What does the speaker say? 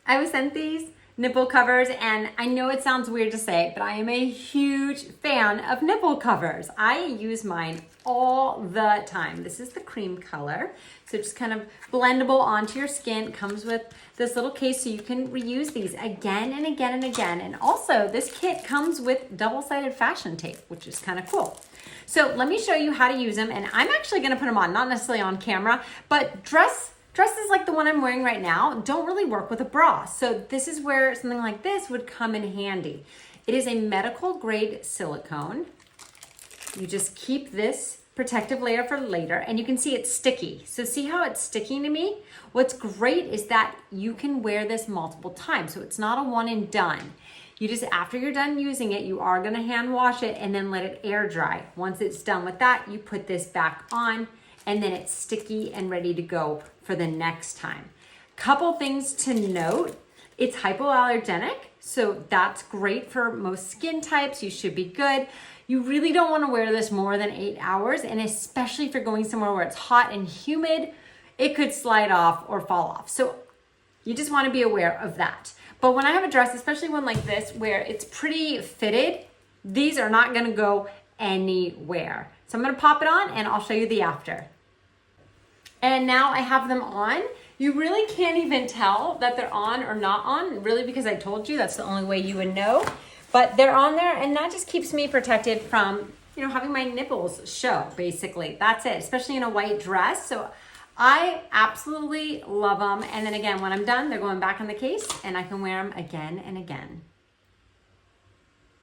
I was sent these nipple covers, and I know it sounds weird to say, but I am a huge fan of nipple covers. I use mine all the time. This is the cream color, so just kind of blendable onto your skin. It comes with this little case so you can reuse these again and again and again. And also this kit comes with double-sided fashion tape, which is kind of cool. So let me show you how to use them, and I'm actually gonna put them on, not necessarily on camera, but dresses like the one I'm wearing right now don't really work with a bra. So this is where something like this would come in handy. It is a medical grade silicone. You just keep this protective layer for later, and you can see it's sticky. So see how it's sticking to me? What's great is that you can wear this multiple times. So it's not a one and done. You just, after you're done using it, you are gonna hand wash it and then let it air dry. Once it's done with that, you put this back on, and then it's sticky and ready to go for the next time. Couple things to note, it's hypoallergenic, so that's great for most skin types. You should be good. You really don't want to wear this more than 8 hours, and especially if you're going somewhere where it's hot and humid, it could slide off or fall off. So you just want to be aware of that. But when I have a dress, especially one like this, where it's pretty fitted, these are not going to go anywhere. So I'm going to pop it on and I'll show you the after. And now I have them on. You really can't even tell that they're on or not on, really, because I told you that's the only way you would know. But they're on there, and that just keeps me protected from, you know, having my nipples show, basically. That's it, especially in a white dress. So I absolutely love them. And then again, when I'm done, they're going back in the case, and I can wear them again and again.